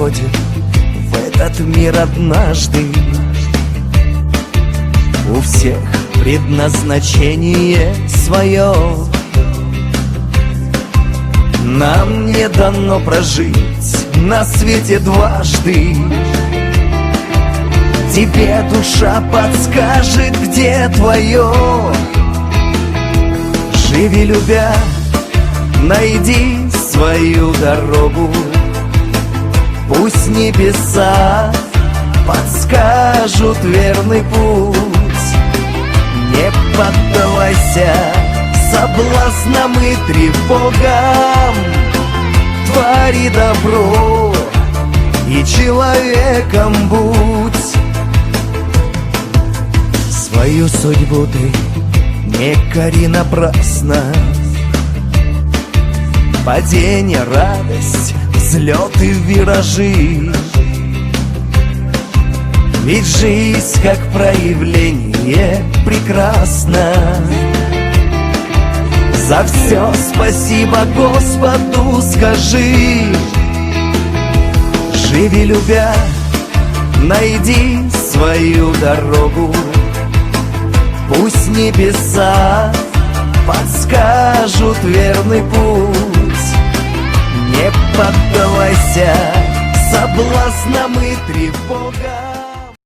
приходит в этот мир однажды. У всех предназначение свое. Нам не дано прожить на свете дважды. Тебе душа подскажет, где твое. Живи любя, найди свою дорогу. Пусть небеса подскажут верный путь. Не поддавайся соблазнам и тревогам. Твори добро и человеком будь. Свою судьбу ты не кори напрасно. Падение, радость, взлеты, виражи. Ведь жизнь как проявление прекрасна. За все спасибо Господу скажи. Живи любя, найди свою дорогу. Пусть небеса подскажут верный путь. Не поддавайся соблазнам и тревогам.